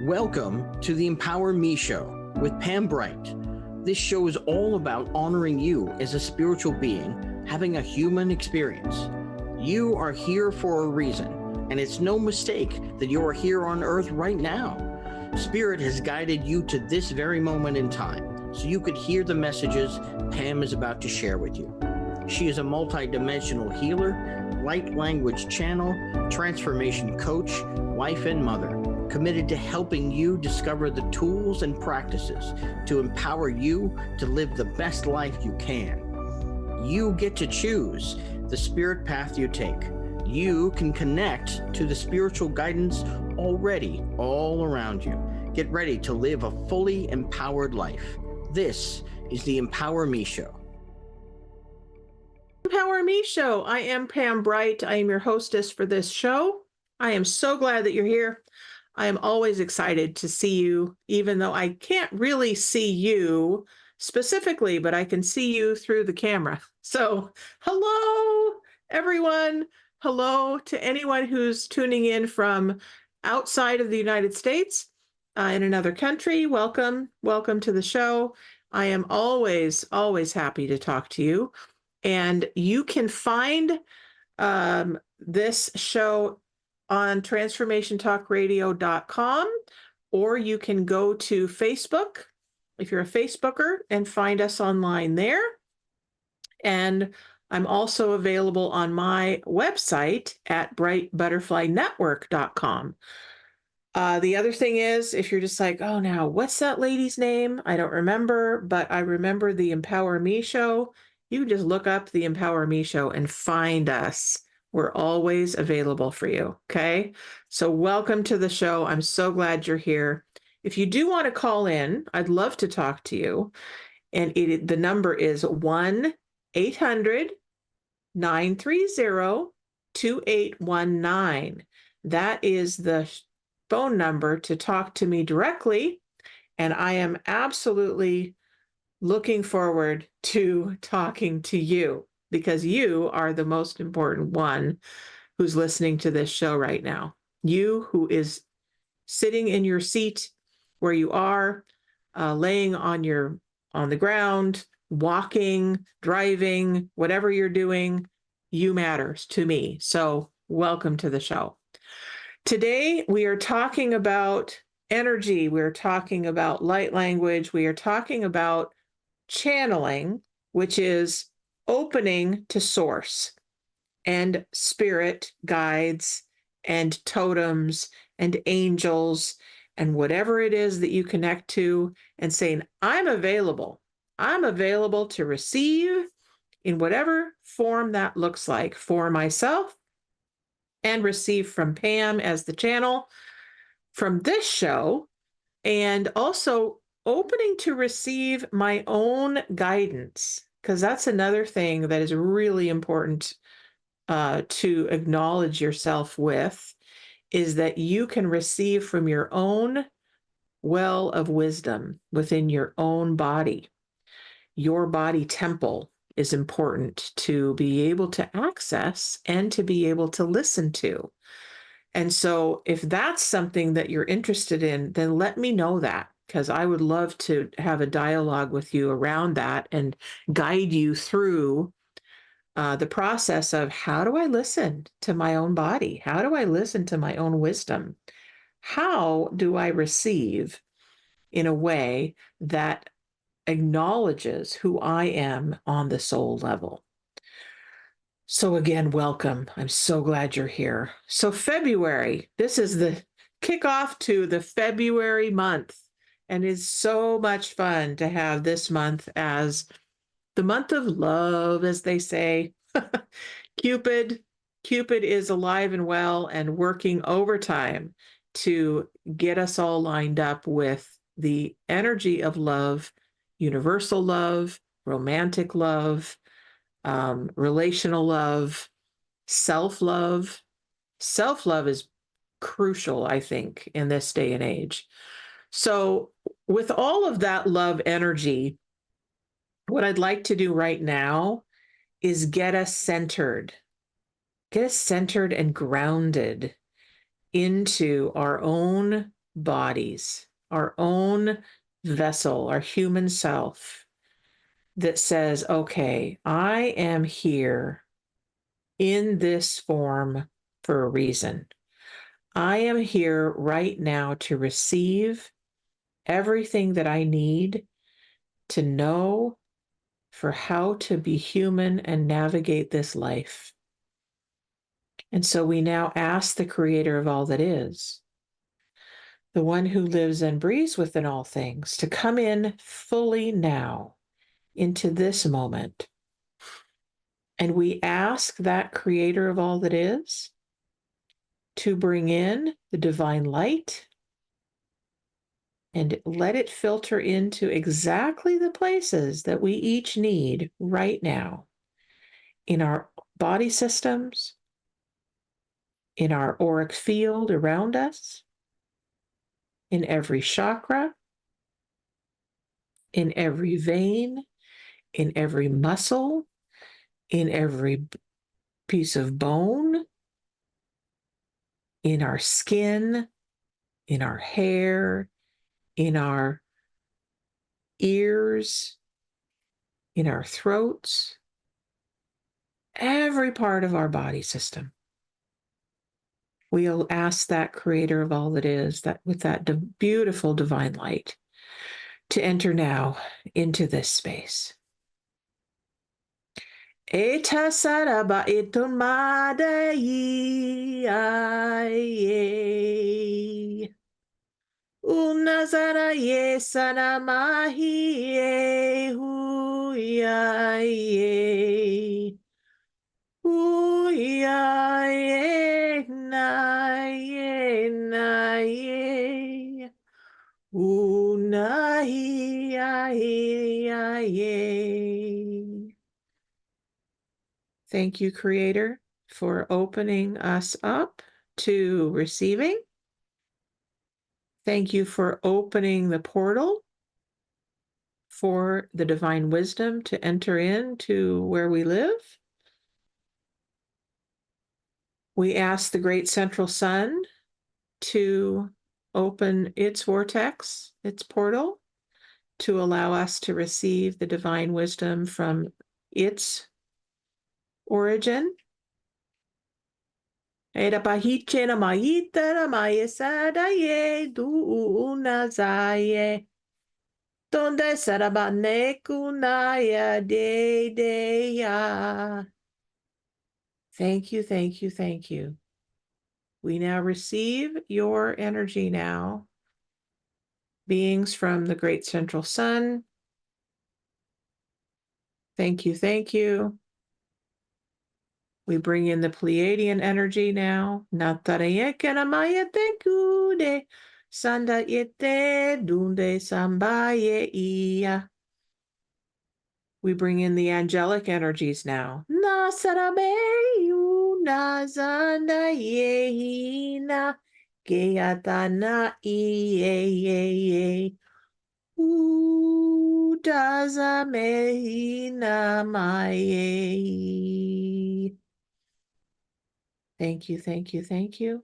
Welcome to the Empower Me Show with Pam Bright. This show is all about honoring you as a spiritual being, having a human experience. You are here for a reason, and it's no mistake that you are here on Earth right now. Spirit has guided you to this very moment in time, so you could hear the messages Pam is about to share with you. She is a multidimensional healer, light language channel, transformation coach, wife and mother, committed to helping you discover the tools and practices to empower you to live the best life you can. You get to choose the spirit path you take. You can connect to the spiritual guidance already all around you. Get ready to live a fully empowered life. This is the Empower Me Show. Empower Me Show. I am Pam Bright. I am your hostess for this show. I am so glad that you're here. I am always excited to see you, even though I can't really see you specifically, but I can see you through the camera. So hello, everyone. Hello to anyone who's tuning in from outside of the United States, in another country. Welcome. Welcome to the show. I am always, always happy to talk to you. And you can find this show on transformationtalkradio.com, or you can go to Facebook if you're a Facebooker and find us online there. And I'm also available on my website at brightbutterflynetwork.com. The other thing is, if you're just like, oh, now what's that lady's name? I don't remember, but I remember the Empower Me Show. You can just look up the Empower Me Show and find us. We're always available for you, okay? So welcome to the show. I'm so glad you're here. If you do want to call in, I'd love to talk to you. And the number is 1-800-930-2819. That is the phone number to talk to me directly. And I am absolutely looking forward to talking to you, because you are the most important one who's listening to this show right now. You who is sitting in your seat where you are, laying on the ground, walking, driving, whatever you're doing, you matters to me. So welcome to the show. Today, we are talking about energy. We're talking about light language. We are talking about channeling, which is opening to source and spirit guides and totems and angels and whatever it is that you connect to, and saying, I'm available. I'm available to receive in whatever form that looks like for myself, and receive from Pam as the channel from this show, and also opening to receive my own guidance, because that's another thing that is really important to acknowledge yourself with, is that you can receive from your own well of wisdom within your own body. Your body temple is important to be able to access and to be able to listen to. And so if that's something that you're interested in, then let me know that, because I would love to have a dialogue with you around that and guide you through the process of, how do I listen to my own body? How do I listen to my own wisdom? How do I receive in a way that acknowledges who I am on the soul level? So again, welcome. I'm so glad you're here. So February, this is the kickoff to the February month. And it's so much fun to have this month as the month of love, as they say. Cupid is alive and well and working overtime to get us all lined up with the energy of love, universal love, romantic love, relational love, self-love. Self-love is crucial, I think, in this day and age. So with all of that love energy, what I'd like to do right now is get us centered and grounded into our own bodies, our own vessel, our human self that says, okay, I am here in this form for a reason. I am here right now to receive everything that I need to know for how to be human and navigate this life. And so we now ask the creator of all that is, the one who lives and breathes within all things, to come in fully now into this moment. And we ask that creator of all that is to bring in the divine light and let it filter into exactly the places that we each need right now in our body systems, in our auric field around us, in every chakra, in every vein, in every muscle, in every piece of bone, in our skin, in our hair, in our ears, in our throats, every part of our body system. We'll ask that creator of all that is, that with that beautiful divine light, to enter now into this space. Eta saraba etumada ye unazara ye sanamahi ye hu ya ye hu ya ye na ye na ye unahi ya ye. Thank you, Creator, for opening us up to receiving. Thank you for opening the portal for the divine wisdom to enter into where we live. We ask the great central sun to open its vortex, its portal, to allow us to receive the divine wisdom from its origin. Era pahiche na maita na maesada ye du unazaye. Donde sarabane kunaya de ya. Thank you, thank you, thank you. We now receive your energy now, beings from the great central sun. Thank you, thank you. We bring in the Pleiadian energy now. Natarayekana kude sanda yete dunde sambaye iya. We bring in the angelic energies now. Nasarabeyu nazanda yehina geyatana iye udazamehina maye. Thank you, thank you, thank you.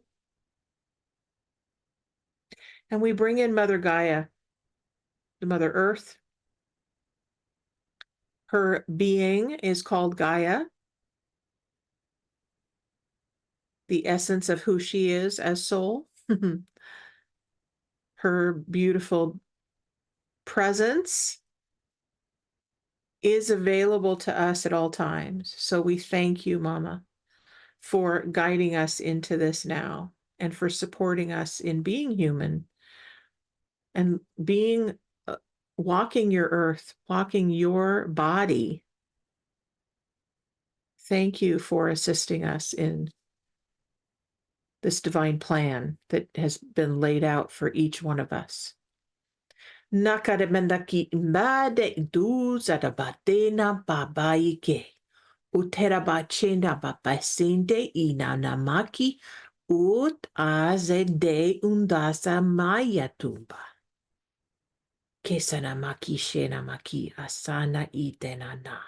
And we bring in Mother Gaia, the Mother Earth. Her being is called Gaia, the essence of who she is as soul. Her beautiful presence is available to us at all times. So we thank you, Mama, for guiding us into this now and for supporting us in being human and being walking your earth, walking your body. Thank you for assisting us in this divine plan that has been laid out for each one of us. Nakaremendaki imbade du zadabatena babaike. Uterabachena babasinde inanamaki ut azede undasa mayatumba. Kesanamaki shenamaki asana itenana.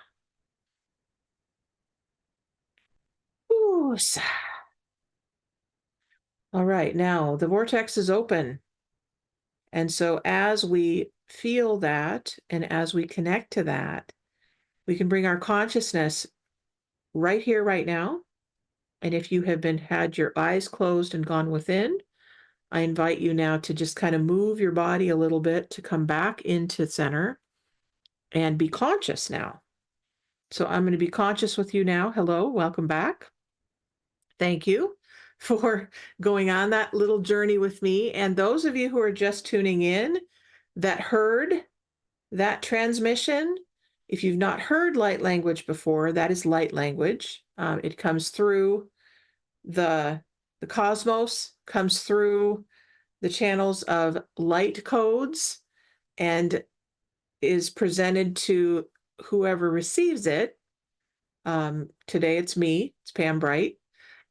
All right, now the vortex is open. And so as we feel that and as we connect to that, we can bring our consciousness right here, right now. And if you have had your eyes closed and gone within, I invite you now to just kind of move your body a little bit to come back into center and be conscious now. So I'm going to be conscious with you now. Hello, welcome back. Thank you for going on that little journey with me. And those of you who are just tuning in that heard that transmission, if you've not heard light language before, that is light language. It comes through the cosmos, comes through the channels of light codes, and is presented to whoever receives it. Today it's me, it's Pam Bright.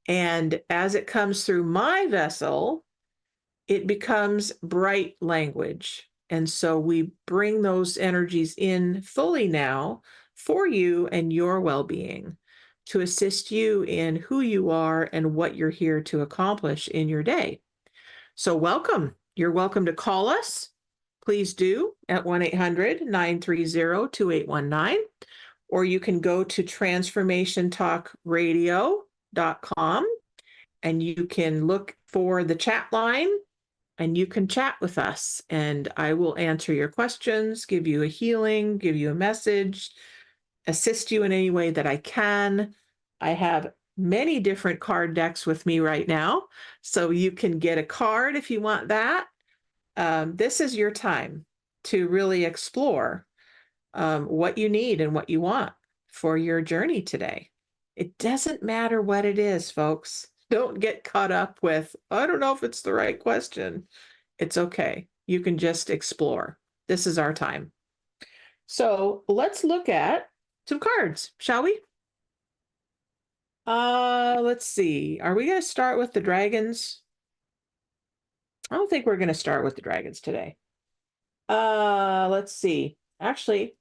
And as it comes through my vessel, it becomes bright language. And so we bring those energies in fully now for you and your well-being to assist you in who you are and what you're here to accomplish in your day. So welcome. You're welcome to call us. Please do at 1-800-930-2819, or you can go to transformationtalkradio.com and you can look for the chat line and you can chat with us, and I will answer your questions, give you a healing, give you a message, assist you in any way that I can. I have many different card decks with me right now, so you can get a card if you want that. This is your time to really explore what you need and what you want for your journey today. It doesn't matter what it is, folks. Don't get caught up with, I don't know if it's the right question. It's okay. You can just explore. This is our time. So let's look at some cards, shall we? Let's see. Are we going to start with the dragons? I don't think we're going to start with the dragons today. Let's see. Actually,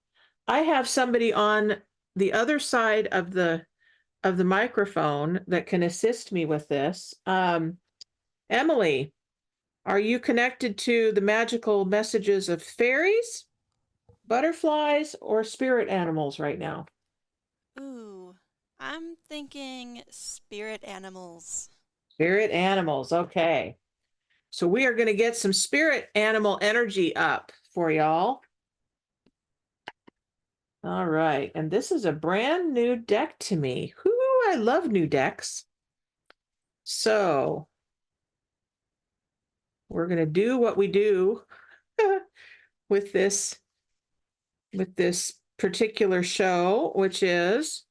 I have somebody on the other side of the microphone that can assist me with this. Emily, are you connected to the magical messages of fairies, butterflies, or spirit animals right now? Ooh, I'm thinking spirit animals. Spirit animals, okay. So we are going to get some spirit animal energy up for y'all. All right, and this is a brand new deck to me. I love new decks. So we're going to do what we do with this particular show, which is,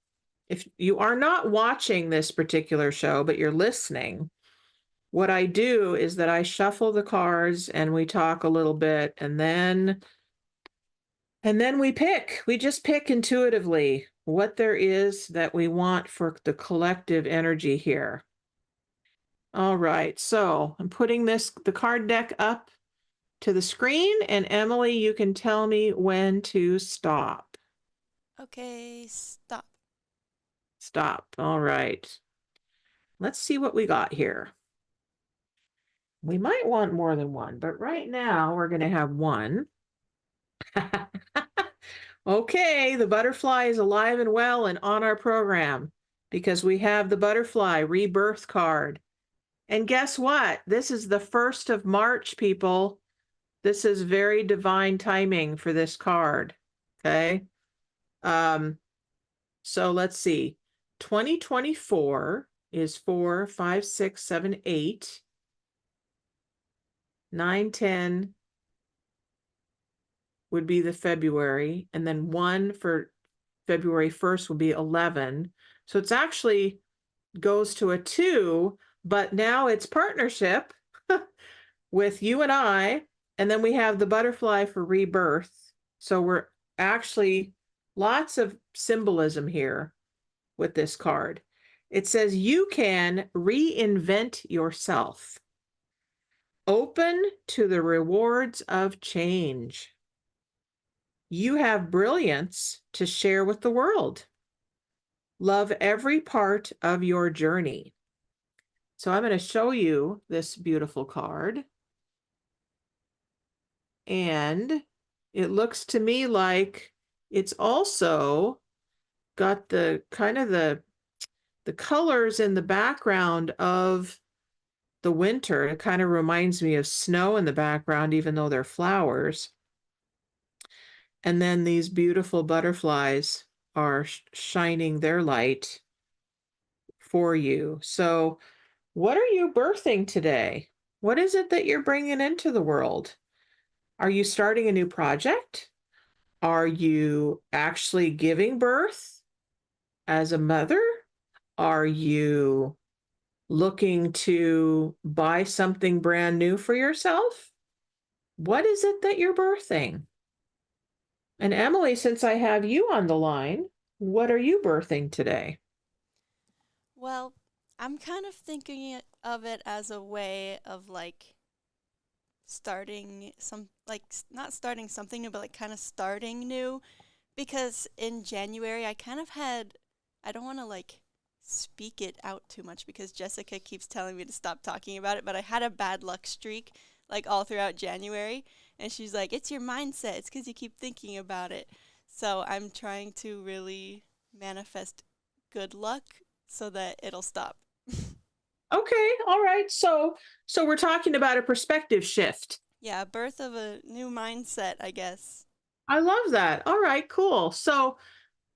if you are not watching this particular show, but you're listening, what I do is that I shuffle the cards and we talk a little bit, and then we just pick intuitively what there is that we want for the collective energy here. All right, so I'm putting the card deck up to the screen, and Emily, you can tell me when to stop. Okay, stop. Stop. All right. Let's see what we got here. We might want more than one, but right now we're going to have one. Okay, the butterfly is alive and well and on our program because we have the butterfly rebirth card. And guess what? This is the 1st of March, people. This is very divine timing for this card. Okay. So let's see. 2024 is 4, 5, 6, 7, 8, 9, 10 would be the February, and then 1 for February 1st will be 11. So it's actually goes to a 2, but now it's partnership with you and I, and then we have the butterfly for rebirth. So we're actually lots of symbolism here with this card. It says you can reinvent yourself. Open to the rewards of change. You have brilliance to share with the world. Love every part of your journey. So I'm going to show you this beautiful card. And it looks to me like it's also got the kind of the colors in the background of the winter. It kind of reminds me of snow in the background, even though they're flowers. And then these beautiful butterflies are shining their light for you. So, what are you birthing today? What is it that you're bringing into the world? Are you starting a new project? Are you actually giving birth as a mother? Are you looking to buy something brand new for yourself? What is it that you're birthing? And Emily, since I have you on the line, what are you birthing today? Well, I'm kind of thinking of it as a way of like starting some, like not starting something new, but like kind of starting new. Because in January, I kind of had, I don't want to like speak it out too much because Jessica keeps telling me to stop talking about it, but I had a bad luck streak like all throughout January. And she's like, it's your mindset. It's because you keep thinking about it. So I'm trying to really manifest good luck so that it'll stop. Okay, all right. So we're talking about a perspective shift. Yeah, birth of a new mindset, I guess. I love that. All right, cool. So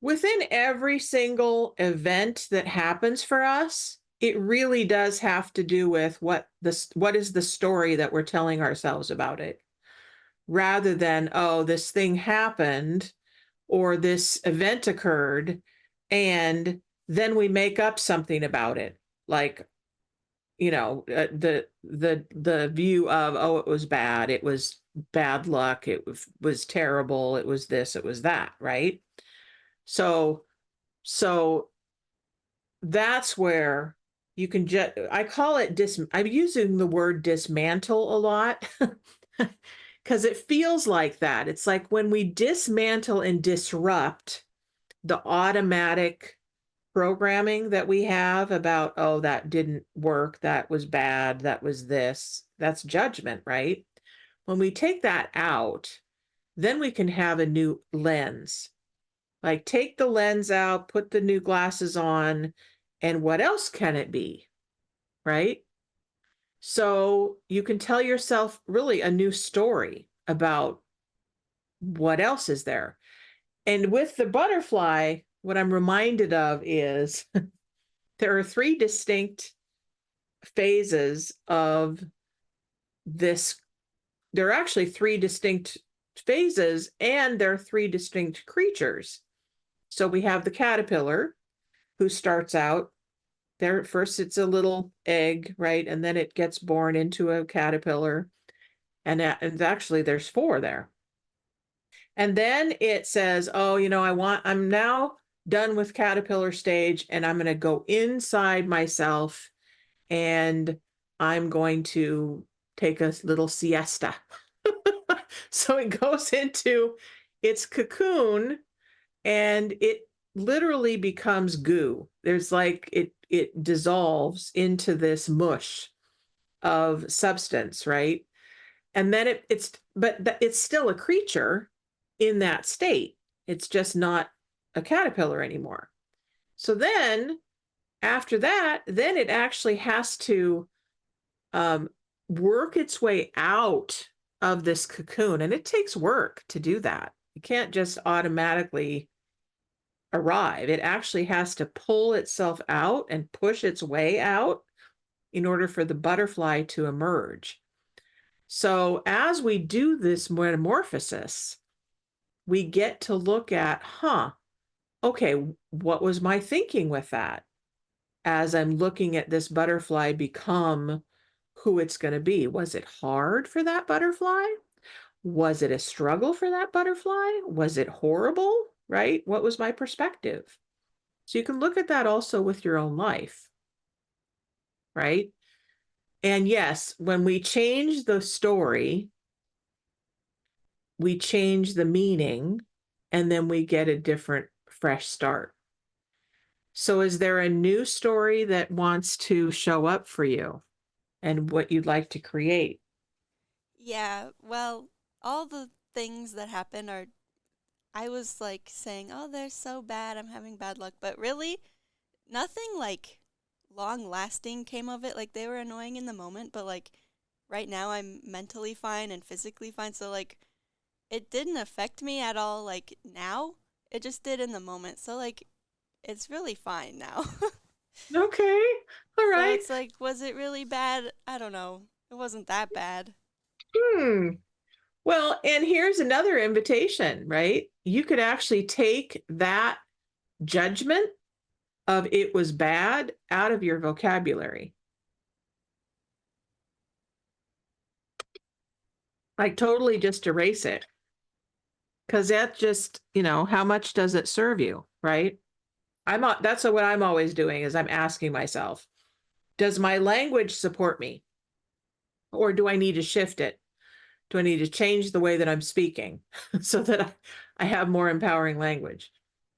within every single event that happens for us, it really does have to do with what is the story that we're telling ourselves about it, rather than, oh, this thing happened or this event occurred and then we make up something about it. Like, the view of, oh, it was bad, it was bad luck, it was terrible, it was this, it was that, right? So so that's where you can just, I call it I'm using the word dismantle a lot because it feels like that. It's like when we dismantle and disrupt the automatic programming that we have about, oh, that didn't work, that was bad, that was this, that's judgment, right? When we take that out, then we can have a new lens. Like, take the lens out, put the new glasses on, and what else can it be, right? So you can tell yourself really a new story about what else is there. And with the butterfly, what I'm reminded of is there are three distinct phases of this. There are actually three distinct phases, and there are three distinct creatures. So we have the caterpillar, who starts out there. First, it's a little egg, right? And then it gets born into a caterpillar. And actually, there's four there. And then it says, oh, I'm now done with caterpillar stage, and I'm going to go inside myself, and I'm going to take a little siesta. So it goes into its cocoon, and it literally becomes goo. There's like it dissolves into this mush of substance, right? And then it's still a creature in that state. It's just not a caterpillar anymore. So then after that, then it actually has to um, work its way out of this cocoon. And it takes work to do that. You can't just automatically arrive. It actually has to pull itself out and push its way out in order for the butterfly to emerge. So as we do this metamorphosis, we get to look at, okay, what was my thinking with that? As I'm looking at this butterfly become who it's going to be. Was it hard for that butterfly? Was it a struggle for that butterfly? Was it horrible? Right? What was my perspective? So you can look at that also with your own life, right? And yes, when we change the story, we change the meaning, and then we get a different, fresh start. So is there a new story that wants to show up for you and what you'd like to create? Yeah, well, all the things that happen are, I was like saying, oh, they're so bad, I'm having bad luck. But really, nothing like long lasting came of it. Like they were annoying in the moment, but like right now I'm mentally fine and physically fine. So like it didn't affect me at all like now. It just did in the moment. So like it's really fine now. Okay. All So right. it's like, was it really bad? I don't know. It wasn't that bad. Hmm. Well, and here's another invitation, right? You could actually take that judgment of it was bad out of your vocabulary. Like totally just erase it. Because that just, how much does it serve you, right? That's what I'm always doing is I'm asking myself, does my language support me? Or do I need to shift it? Do I need to change the way that I'm speaking so that I have more empowering language?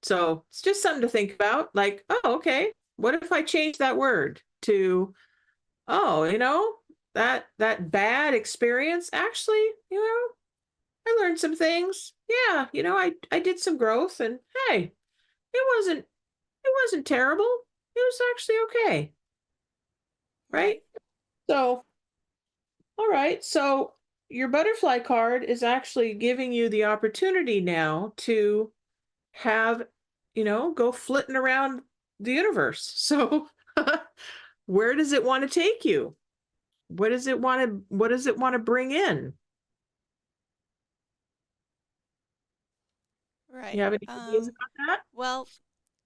So it's just something to think about. Like, oh, okay, what if I change that word to, oh, that bad experience actually, I learned some things. Yeah, I did some growth, and hey, it wasn't terrible. It was actually okay, right? Right. So, all right. So your butterfly card is actually giving you the opportunity now to have, go flitting around the universe. So where does it want to take you? What does it want to bring in? You Right. have any ideas about that? Well,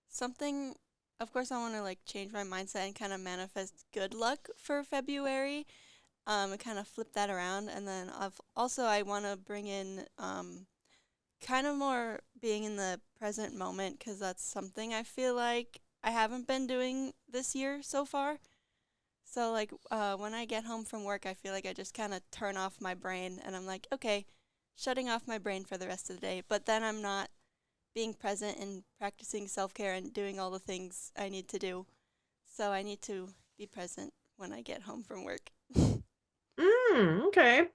something, of course, I want to like change my mindset and kind of manifest good luck for February. And kind of flip that around. And then I want to bring in kind of more being in the present moment because that's something I feel like I haven't been doing this year so far. So like when I get home from work, I feel like I just kind of turn off my brain and I'm like, okay, shutting off my brain for the rest of the day. But then I'm not being present and practicing self-care and doing all the things I need to do. So I need to be present when I get home from work. Okay.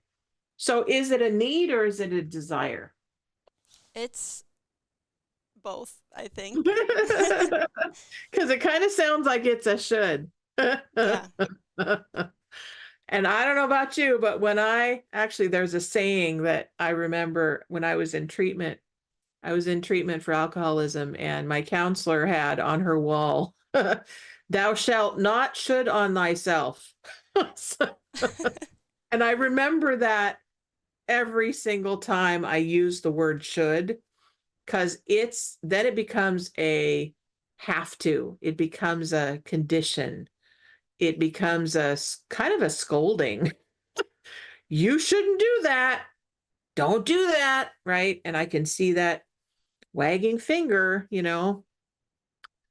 So is it a need or is it a desire? It's both, I think. Because it kind of sounds like it's a should. Yeah. And I don't know about you, but there's a saying that I remember when I was in treatment. I was in treatment for alcoholism, and my counselor had on her wall, "Thou shalt not should on thyself." And I remember that every single time I use the word should, because then it becomes a have to, it becomes a condition, it becomes kind of a scolding. You shouldn't do that. Don't do that. Right. And I can see that wagging finger.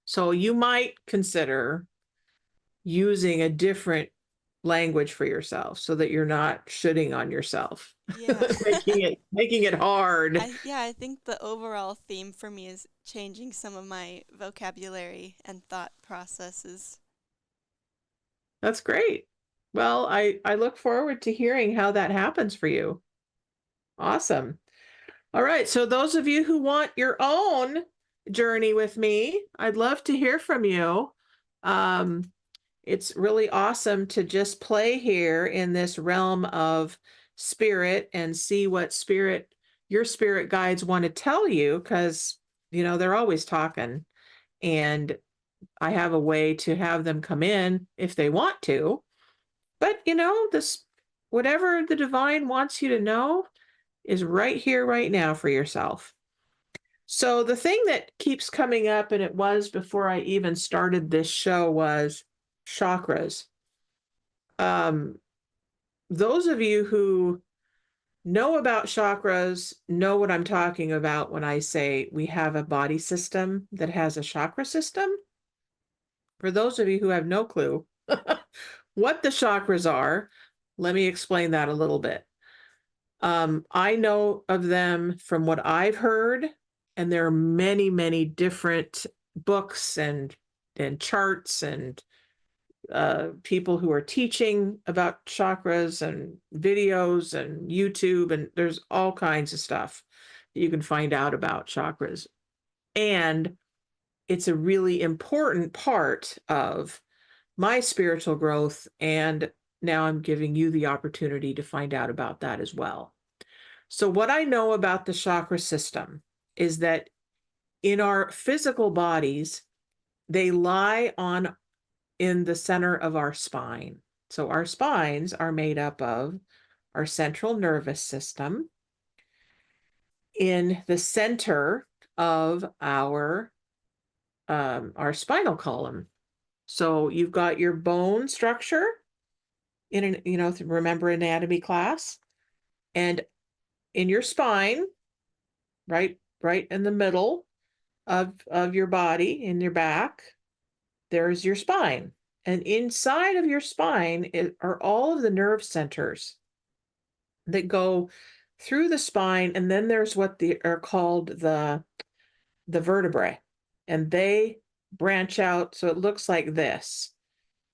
So you might consider using a different language for yourself so that you're not shitting on yourself, Yeah. making it hard. I think the overall theme for me is changing some of my vocabulary and thought processes. That's great. Well, I look forward to hearing how that happens for you. Awesome. All right. So those of you who want your own journey with me, I'd love to hear from you. Um, it's really awesome to just play here in this realm of spirit and see what your spirit guides want to tell you, because, they're always talking. And I have a way to have them come in if they want to. But, this, whatever the divine wants you to know is right here, right now for yourself. So the thing that keeps coming up, and it was before I even started this show, was chakras. Those of you who know about chakras know what I'm talking about when I say we have a body system that has a chakra system. For those of you who have no clue what the chakras are, let me explain that a little bit. I know of them from what I've heard, and there are many, many different books and charts and people who are teaching about chakras and videos and YouTube, and there's all kinds of stuff that you can find out about chakras. And it's a really important part of my spiritual growth, and now I'm giving you the opportunity to find out about that as well. So what I know about the chakra system is that in our physical bodies, they lie in the center of our spine. So our spines are made up of our central nervous system in the center of our spinal column. So you've got your bone structure remember anatomy class, and in your spine, right in the middle of your body, in your back, there's your spine. And inside of your spine are all of the nerve centers that go through the spine, and then there's what are called the vertebrae, and they branch out, so it looks like this.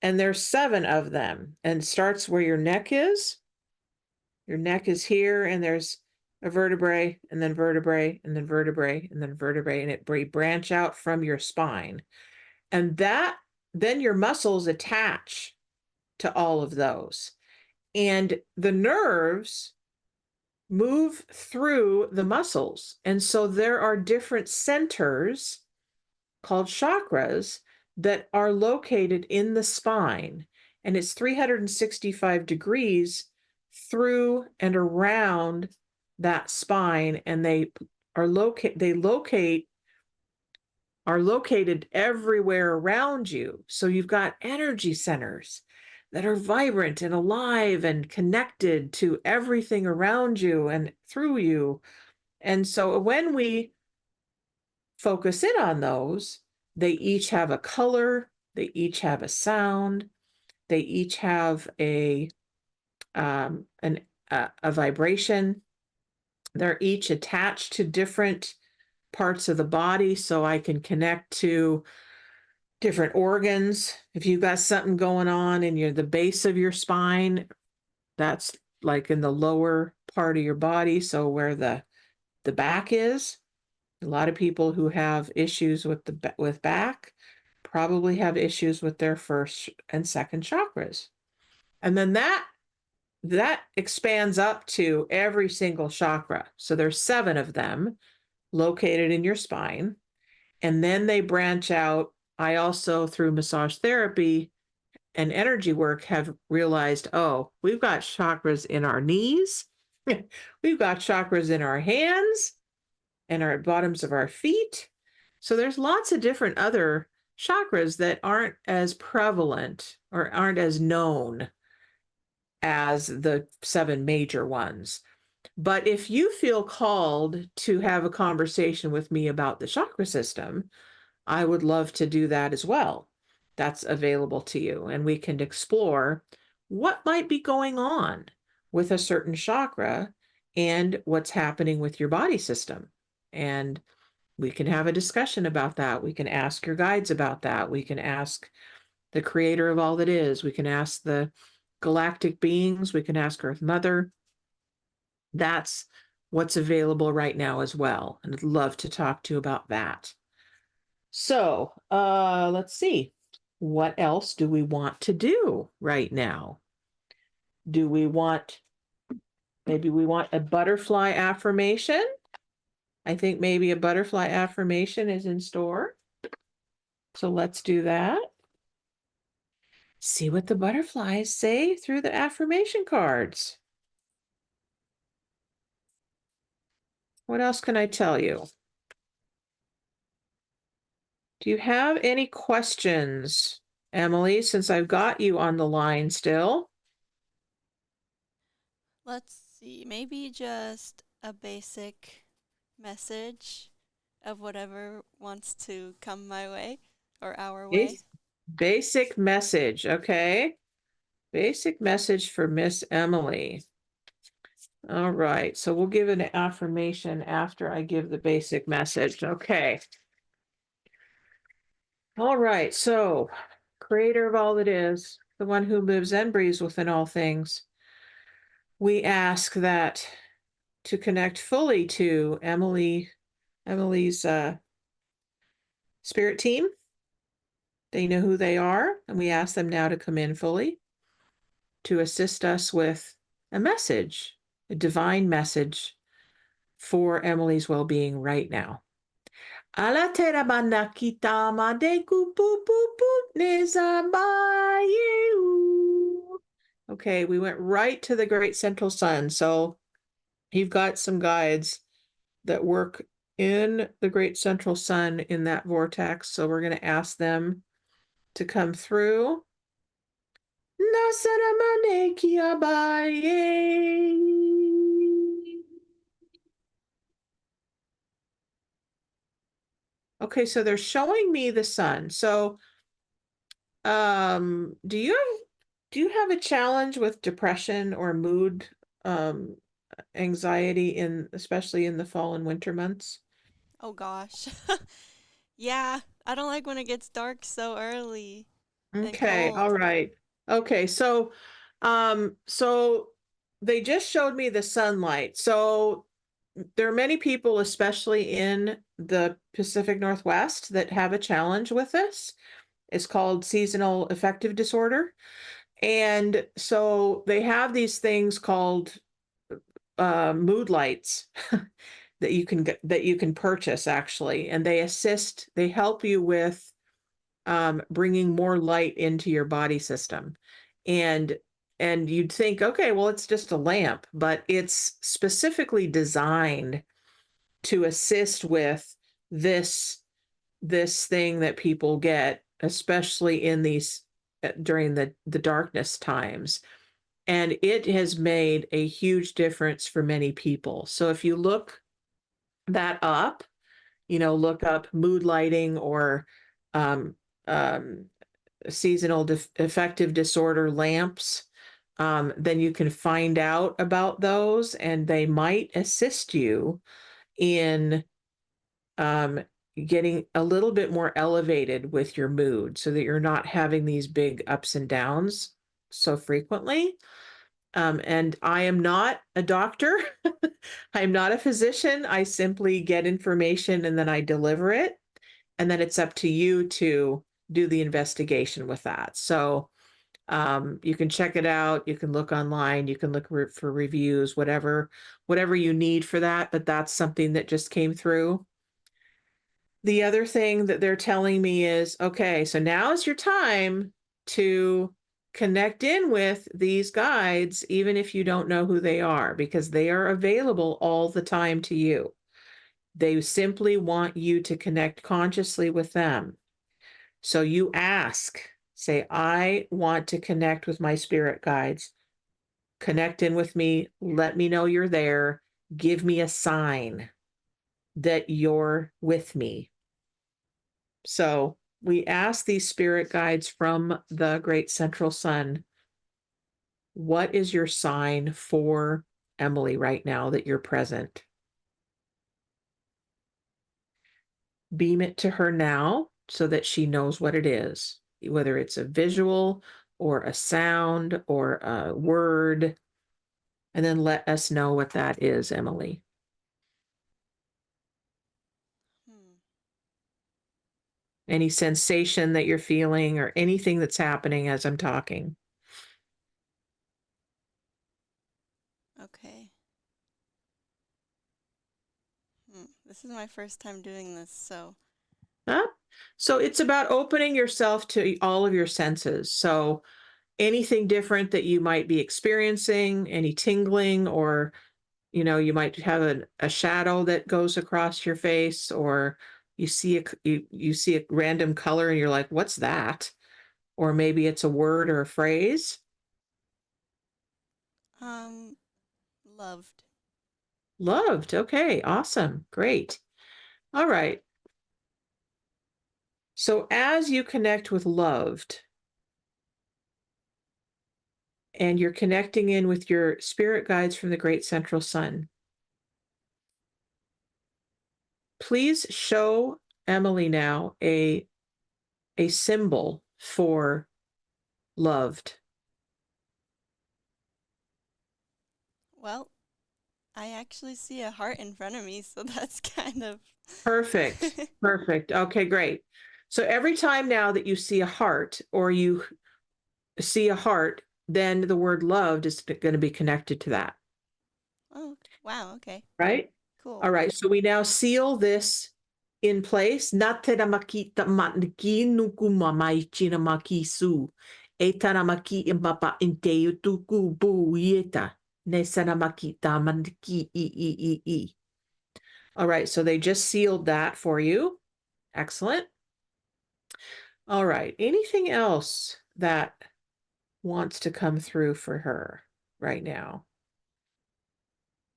And there's 7 of them, and it starts where your neck is. Your neck is here, and there's a vertebrae, and then vertebrae, and then vertebrae, and then vertebrae, and it branch out from your spine. And then your muscles attach to all of those. And the nerves move through the muscles. And so there are different centers called chakras that are located in the spine. And it's 365 degrees through and around that spine. And they are located everywhere around you. So you've got energy centers that are vibrant and alive and connected to everything around you and through you. And so when we focus in on those, they each have a color, they each have a sound, they each have a vibration. They're each attached to different parts of the body, so I can connect to different organs. If you've got something going on in the base of your spine, that's like in the lower part of your body, so where the back is. A lot of people who have issues with back probably have issues with their first and second chakras. And then that expands up to every single chakra. So there's 7 of them located in your spine. And then they branch out. I also, through massage therapy and energy work, have realized, we've got chakras in our knees. We've got chakras in our hands and our bottoms of our feet. So there's lots of different other chakras that aren't as prevalent or aren't as known as the 7 major ones. But if you feel called to have a conversation with me about the chakra system, I would love to do that as well. That's available to you, and we can explore what might be going on with a certain chakra and what's happening with your body system. And we can have a discussion about that. We can ask your guides about that. We can ask the creator of all that is. We can ask the galactic beings. We can ask Earth Mother. That's what's available right now as well. And I'd love to talk to you about that. So let's see. What else do we want to do right now? Maybe we want a butterfly affirmation. I think maybe a butterfly affirmation is in store. So let's do that. See what the butterflies say through the affirmation cards. What else can I tell you? Do you have any questions, Emily, since I've got you on the line still? Let's see, maybe just a basic message of whatever wants to come my way or our way. Basic message, okay. Basic message for Miss Emily. All right, so we'll give an affirmation after I give the basic message. Okay. All right, so creator of all that is, the one who lives and breathes within all things, we ask that to connect fully to Emily's spirit team. They know who they are, and we ask them now to come in fully to assist us with a message, a divine message for Emily's well-being right now. Ala tera banda kita made Okay, we went right to the great central sun. So you've got some guides that work in the great central sun in that vortex. So we're going to ask them to come through. Okay, so they're showing me the sun. So do you have a challenge with depression or mood anxiety especially in the fall and winter months? Oh gosh. Yeah, I don't like when it gets dark so early and Okay, all cold. right. Okay, so they just showed me the sunlight. So there are many people, especially in the Pacific Northwest, that have a challenge with this. It's called seasonal affective disorder. And so they have these things called mood lights that you can purchase actually, and they help you with bringing more light into your body system. And you'd think, okay, well, it's just a lamp, but it's specifically designed to assist with this thing that people get, especially in these during the darkness times. And it has made a huge difference for many people. So if you look that up, look up mood lighting or um, um, seasonal affective disorder lamps, then you can find out about those, and they might assist you in getting a little bit more elevated with your mood so that you're not having these big ups and downs so frequently. And I am not a doctor. I'm not a physician. I simply get information and then I deliver it. And then it's up to you to do the investigation with that. So you can check it out. You can look online. You can look for reviews, whatever you need for that. But that's something that just came through. The other thing that they're telling me is, okay, so now is your time to connect in with these guides, even if you don't know who they are, because they are available all the time to you. They simply want you to connect consciously with them. So you ask, say, I want to connect with my spirit guides. Connect in with me. Let me know you're there. Give me a sign that you're with me. So we ask these spirit guides from the great central sun, what is your sign for Emily right now that you're present? Beam it to her now so that she knows what it is, whether it's a visual or a sound or a word, and then let us know what that is, Emily. Hmm. Any sensation that you're feeling or anything that's happening as I'm talking. Okay. This is my first time doing this, so. Huh? So it's about opening yourself to all of your senses. So anything different that you might be experiencing, any tingling, or you might have a shadow that goes across your face, or you see you see a random color and you're like, what's that? Or maybe it's a word or a phrase. Um, Loved. Loved. Okay, awesome. Great. All right. So as you connect with loved, and you're connecting in with your spirit guides from the great central sun, please show Emily now a symbol for loved? Well, I actually see a heart in front of me, so that's kind of Perfect. Perfect. Okay, great. So every time now that you see a heart or you see a heart, then the word loved is going to be connected to that, Oh, wow, okay. right? Cool. All right. So we now seal this in place. Natera makita matki nuku mamai china makisu. Etara maki impapa inteu tuku bu yeta. Nesana makita mandki I. All right. So they just sealed that for you. Excellent. All right. Anything else that wants to come through for her right now?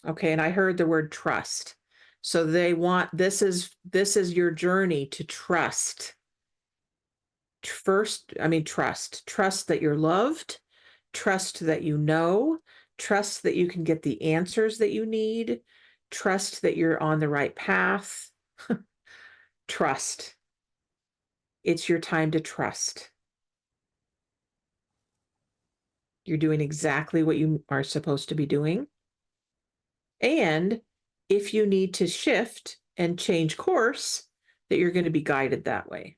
Okay, and I heard the word trust. So they want this is your journey to trust. First, I mean trust that you're loved, trust that you know, trust that you can get the answers that you need, trust that you're on the right path. Trust. It's your time to trust. You're doing exactly what you are supposed to be doing. And if you need to shift and change course, that you're going to be guided that way.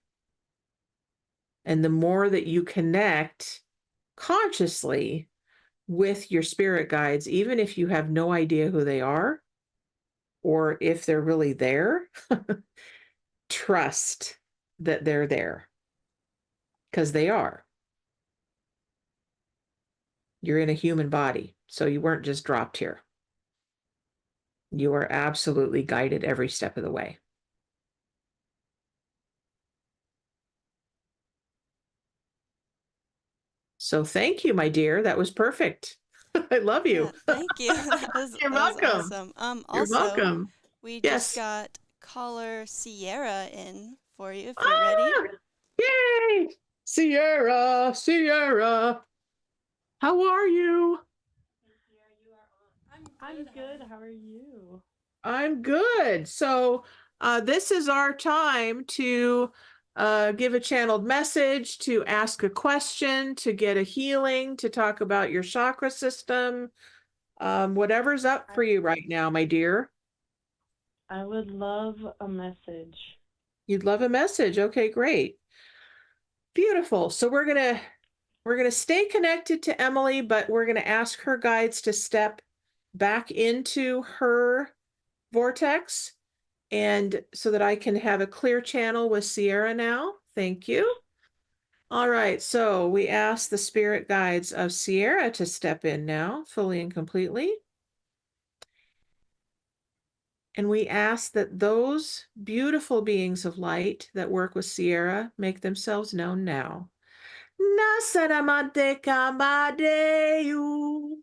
And the more that you connect consciously with your spirit guides, even if you have no idea who they are or if they're really there, trust that they're there because they are. You're in a human body, so you weren't just dropped here. You are absolutely guided every step of the way. So thank you, my dear. That was perfect. I love Yeah, you. thank you. You're That was welcome. awesome. You're Also, welcome. we just Yes. got caller Sierra in for you if you're ready. Ah, yay! Sierra, Sierra. How are you? I'm good. How are you? I'm good. So, this is our time to give a channeled message, to ask a question, to get a healing, to talk about your chakra system, whatever's up for you right now, my dear. I would love a message. You'd love a message. Okay, great. Beautiful. So we're gonna stay connected to Emily, but we're gonna ask her guides to step back into her vortex, and so that I can have a clear channel with Sierra now. Thank you. All right, so we ask the spirit guides of Sierra to step in now, fully and completely. And we ask that those beautiful beings of light that work with Sierra make themselves known now. Nasaramate kamadeu.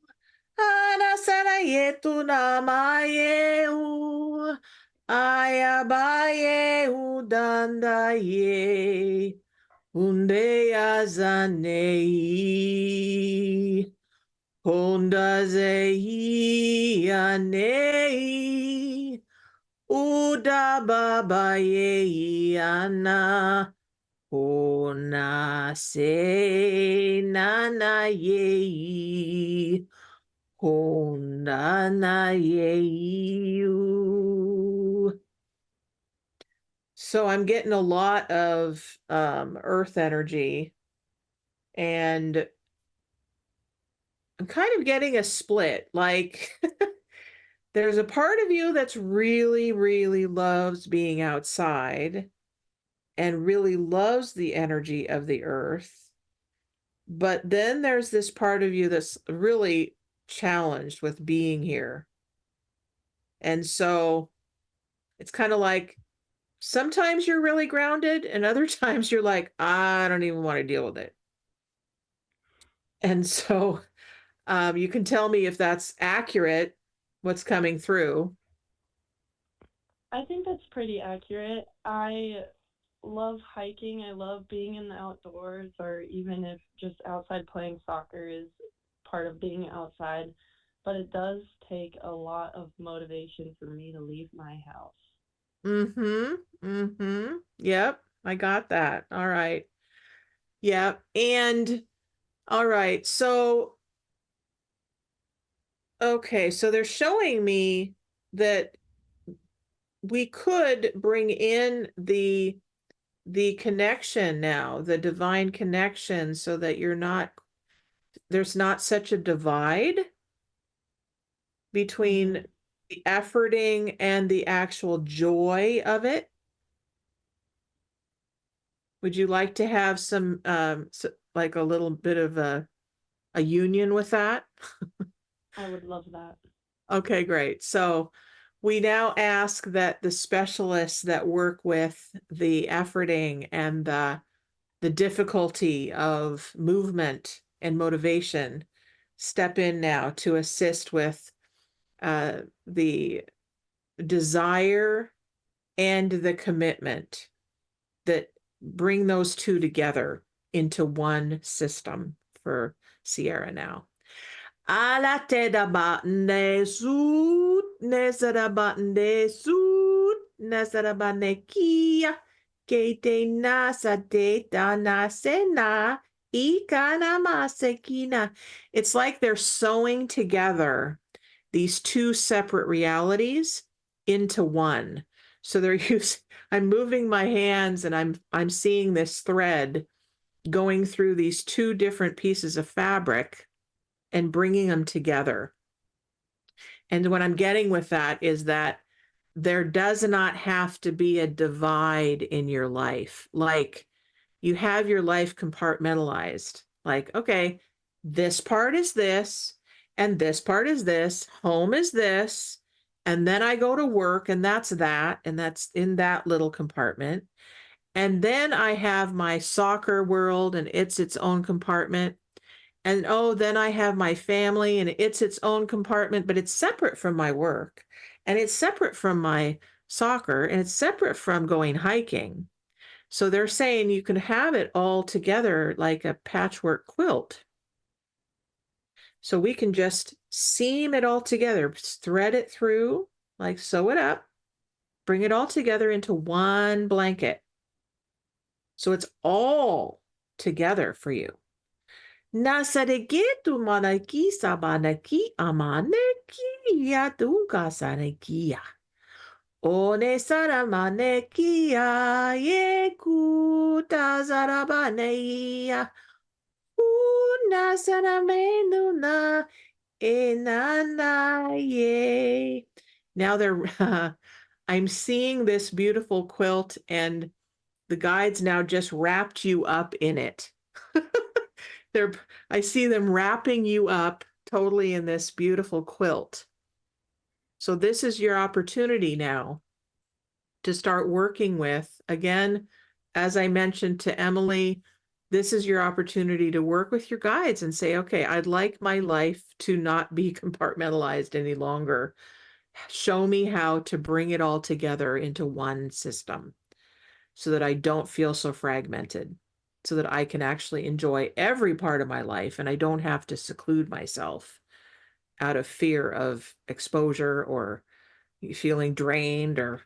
Anasarayetu namayeu. Ayabayeu dandaye. Undeyazanei. Hondazei anei. Uda babaye ana. Ona se nana ye. Ona ye. So I'm getting a lot of earth energy, and I'm kind of getting a split. Like there's a part of you that's really, really loves being outside and really loves the energy of the earth. But then there's this part of you that's really challenged with being here. And so it's kind of like sometimes you're really grounded, and other times you're like, I don't even want to deal with it. And so you can tell me if that's accurate, what's coming through. I think that's pretty accurate. I love hiking. I love being in the outdoors, or even if just outside playing soccer is part of being outside. But it does take a lot of motivation for me to leave my house. Mm-hmm. Mm-hmm. Yep, I got that. All right. Yeah. And all right. So, okay. So they're showing me that we could bring in the connection now, the divine connection, so that there's not such a divide between the efforting and the actual joy of it. Would you like to have some, like a little bit of a union with that? I would love that. Okay, great. So we now ask that the specialists that work with the efforting and the difficulty of movement and motivation step in now to assist with the desire and the commitment, that bring those two together into one system for Sierra now. Ala te da batne sud, nesara batne sud, nesara batne kia, ke te nasa te ta nasena, ikana masekina. It's like they're sewing together these two separate realities into one. So they're using, I'm moving my hands and I'm seeing this thread going through these two different pieces of fabric and bringing them together. And what I'm getting with that is that there does not have to be a divide in your life. Like, you have your life compartmentalized. Like, okay, this part is this, and this part is this, home is this, and then I go to work, and that's in that little compartment. And then I have my soccer world, and it's its own compartment. And oh, then I have my family, and it's its own compartment, but it's separate from my work, and it's separate from my soccer, and it's separate from going hiking. So they're saying you can have it all together like a patchwork quilt. So we can just seam it all together, thread it through, like sew it up, bring it all together into one blanket. So it's all together for you. Nasaregetu manaki sabanaki amaneki yatunka sanekia. One saramanekia yekuta zarabaneia. Una saramenuna enanaye. Now I'm seeing this beautiful quilt, and the guides now just wrapped you up in it. I see them wrapping you up totally in this beautiful quilt. So this is your opportunity now to start working with, again, as I mentioned to Emily, this is your opportunity to work with your guides and say, okay, I'd like my life to not be compartmentalized any longer. Show me how to bring it all together into one system so that I don't feel so fragmented, so that I can actually enjoy every part of my life and I don't have to seclude myself out of fear of exposure or feeling drained or,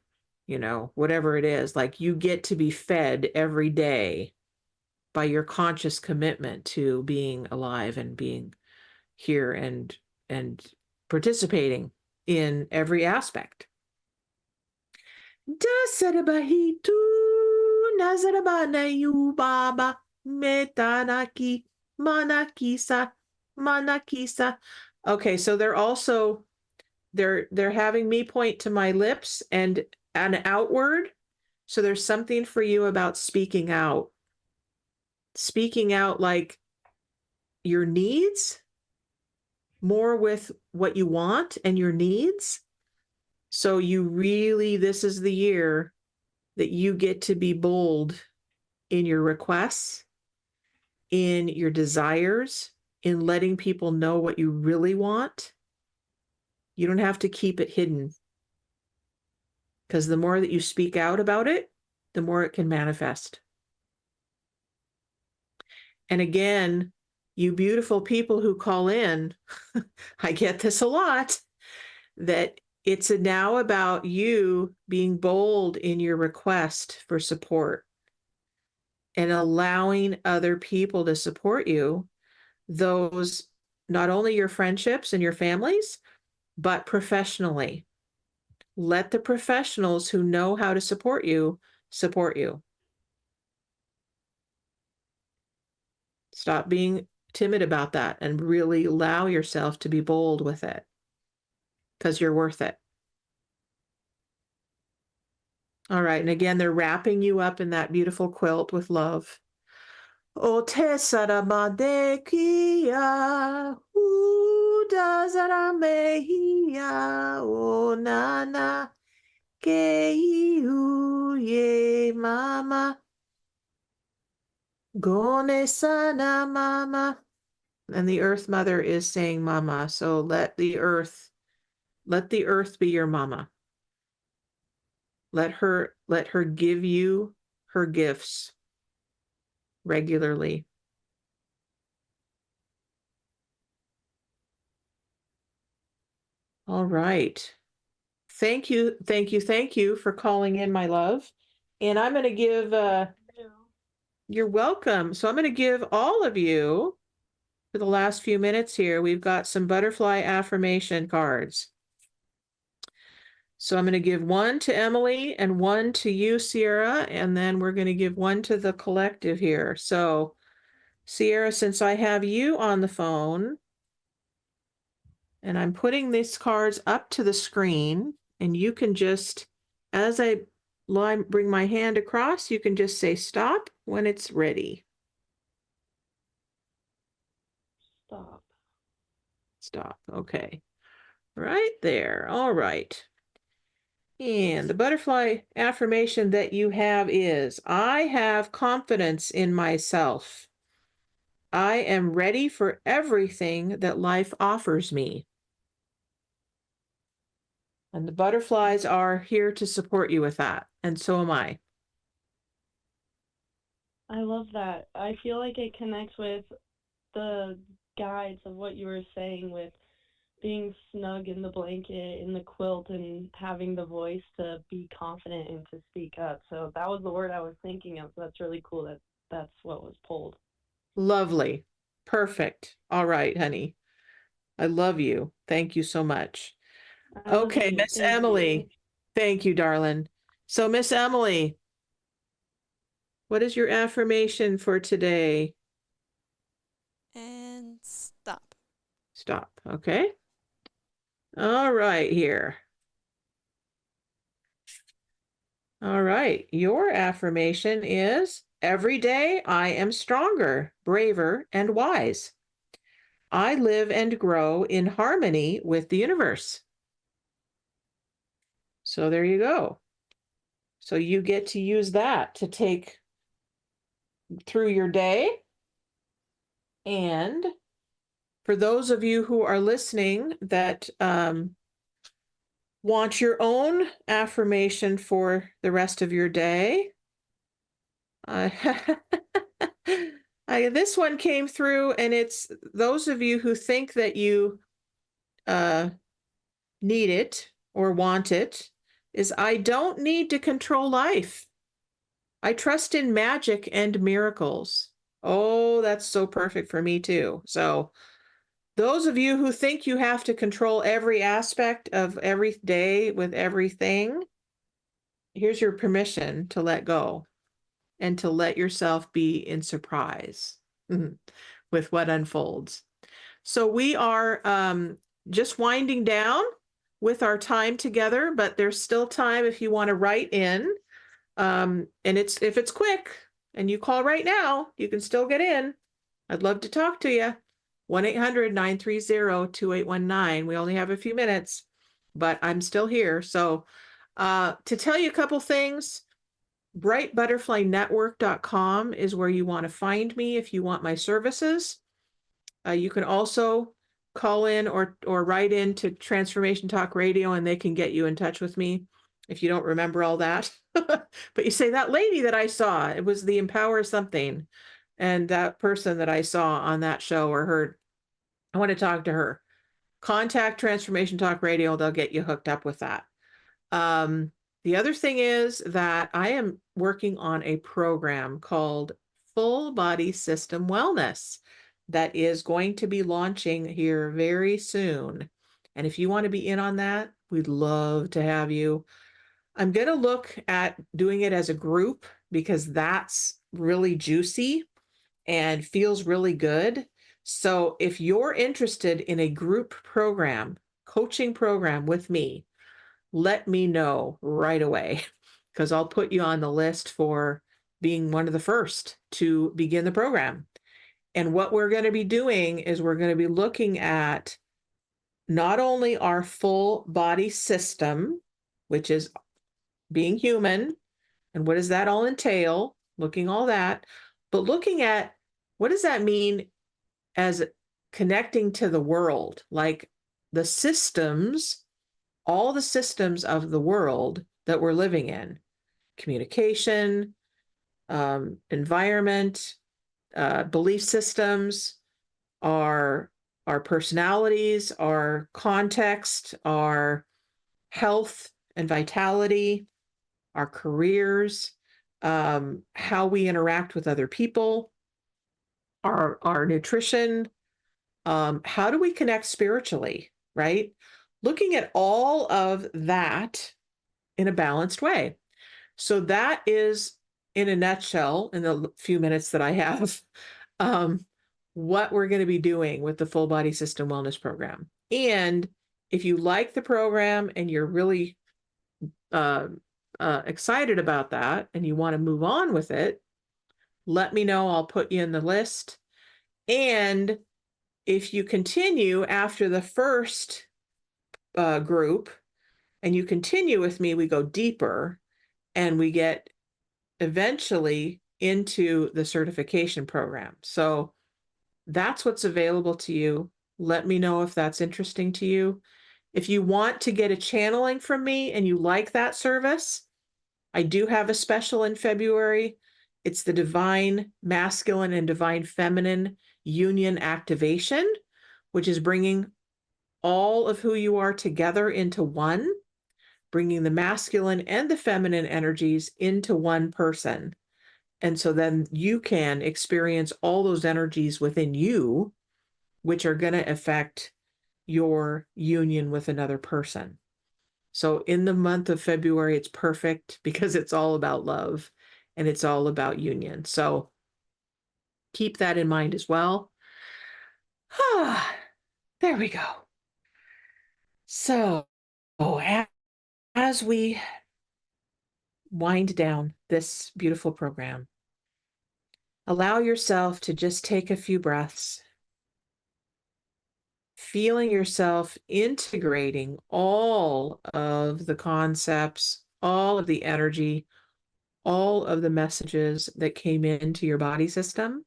whatever it is. Like, you get to be fed every day by your conscious commitment to being alive and being here and participating in every aspect. Dasarabahitu nazarabanayu baba metanaki manakisa manakisa. Okay, so they're having me point to my lips and outward. So there's something for you about speaking out. Speaking out like your needs, more with what you want and your needs. So this is the year that you get to be bold in your requests, in your desires, in letting people know what you really want. You don't have to keep it hidden, because the more that you speak out about it, the more it can manifest. And again, you beautiful people who call in, I get this a lot, that it's now about you being bold in your request for support. and allowing other people to support you, those, not only your friendships and your families, but professionally. Let the professionals who know how to support you support you. Stop being timid about that and really allow yourself to be bold with it, because you're worth it. All right. And again, they're wrapping you up in that beautiful quilt with love. O te saramadekia, uda zaramehia, o nana keiu ye mama, gone sana mama. And the Earth Mother is saying mama. So let the earth be your mama. Let her give you her gifts regularly. All right. Thank you for calling in, my love. And I'm going to give, you're welcome. So I'm going to give all of you, for the last few minutes here, we've got some butterfly affirmation cards. So I'm going to give one to Emily and one to you, Sierra, and then we're going to give one to the collective here. So Sierra, since I have you on the phone, and I'm putting these cards up to the screen, and you can just, as I bring my hand across, you can just say stop when it's ready. Stop. Stop. Okay. Right there. All right. And the butterfly affirmation that you have is, I have confidence in myself. I am ready for everything that life offers me. And the butterflies are here to support you with that. And so am I. I love that. I feel like it connects with the guides of what you were saying with being snug in the blanket, in the quilt, and having the voice to be confident and to speak up. So that was the word I was thinking of. So that's really cool that that's what was pulled. Lovely. Perfect. All right, honey. I love you. Thank you so much. I love Okay, you. Miss Thank Emily. you. Thank you, darling. So, Miss Emily, what is your affirmation for today? And stop. Stop. Okay. All right, here. All right. Your affirmation is, every day I am stronger, braver, and wise. I live and grow in harmony with the universe. So there you go. So you get to use that to take through your day. And for those of you who are listening that want your own affirmation for the rest of your day, this one came through, and it's those of you who think that you need it or want it, is, I don't need to control life. I trust in magic and miracles. Oh, that's so perfect for me too. So those of you who think you have to control every aspect of every day with everything, here's your permission to let go and to let yourself be in surprise with what unfolds. So we are just winding down with our time together, but there's still time if you want to write in. And if it's quick and you call right now, you can still get in. I'd love to talk to you. 1-800-930-2819. We only have a few minutes, but I'm still here. So to tell you a couple things, brightbutterflynetwork.com is where you want to find me if you want my services. You can also call in or write in to Transformation Talk Radio, and they can get you in touch with me if you don't remember all that. But you say, that lady that I saw, it was the Empower something, and that person that I saw on that show or heard, I want to talk to her. Contact Transformation Talk Radio. They'll get you hooked up with that. The other thing is that I am working on a program called Full Body System Wellness that is going to be launching here very soon. And if you want to be in on that, we'd love to have you. I'm going to look at doing it as a group because that's really juicy and feels really good. So if you're interested in a group program, coaching program with me, let me know right away because I'll put you on the list for being one of the first to begin the program. And what we're going to be doing is we're going to be looking at not only our full body system, which is being human, and what does that all entail, looking all that, but looking at what does that mean as connecting to the world, like the systems, all the systems of the world that we're living in, communication, environment, belief systems, our personalities, our context, our health and vitality, our careers, how we interact with other people, our nutrition, how do we connect spiritually, right? Looking at all of that in a balanced way. So that is, in a nutshell, in the few minutes that I have, what we're going to be doing with the Full Body System Wellness Program. And if you like the program and you're really excited about that and you want to move on with it, let me know. I'll put you in the list. And if you continue after the first group and you continue with me, we go deeper and we get eventually into the certification program. So that's what's available to you. Let me know if that's interesting to you. If you want to get a channeling from me and you like that service, I do have a special in February. It's the Divine Masculine and Divine Feminine Union Activation, which is bringing all of who you are together into one, bringing the masculine and the feminine energies into one person. And so then you can experience all those energies within you, which are going to affect your union with another person. So in the month of February, it's perfect because it's all about love and it's all about union. So keep that in mind as well. There we go. So as we wind down this beautiful program, allow yourself to just take a few breaths, feeling yourself integrating all of the concepts, all of the energy, all of the messages that came into your body system.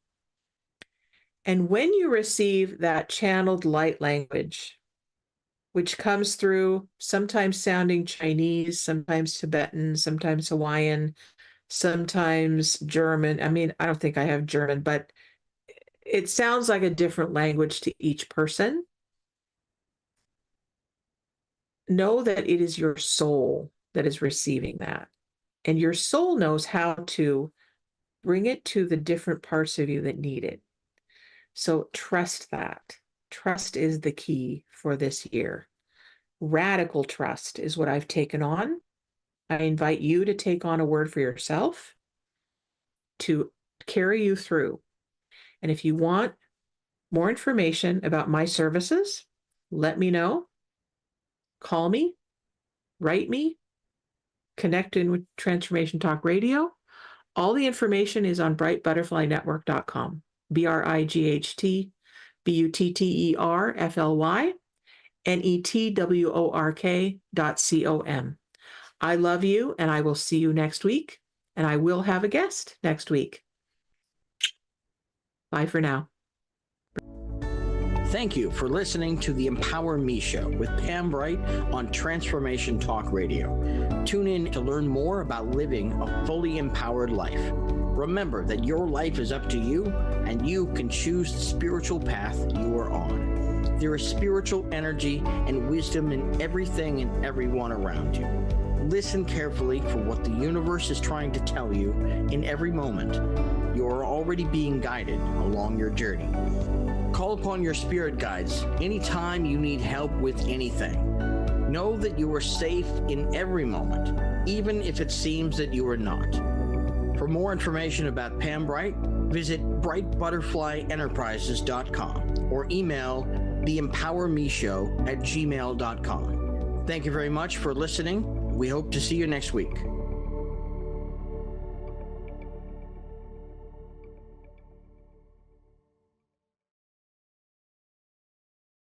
And when you receive that channeled light language, which comes through sometimes sounding Chinese, sometimes Tibetan, sometimes Hawaiian, sometimes German. I mean, I don't think I have German, but it sounds like a different language to each person. Know that it is your soul that is receiving that. And your soul knows how to bring it to the different parts of you that need it. So trust that. Trust is the key for this year. Radical trust is what I've taken on. I invite you to take on a word for yourself to carry you through. And if you want more information about my services, let me know. Call me, write me, connect in with Transformation Talk Radio. All the information is on brightbutterflynetwork.com. BRIGHTBUTTERFLYNETWORK.com. I love you, and I will see you next week, and I will have a guest next week. Bye for now. Thank you for listening to the Empower Me Show with Pam Bright on Transformation Talk Radio. Tune in to learn more about living a fully empowered life. Remember that your life is up to you, and you can choose the spiritual path you are on. There is spiritual energy and wisdom in everything and everyone around you. Listen carefully for what the universe is trying to tell you in every moment. You are already being guided along your journey. Call upon your spirit guides anytime you need help with anything. Know that you are safe in every moment, even if it seems that you are not. For more information about Pam Bright, visit brightbutterflyenterprises.com or email theempowermeshow@gmail.com. Thank you very much for listening. We hope to see you next week.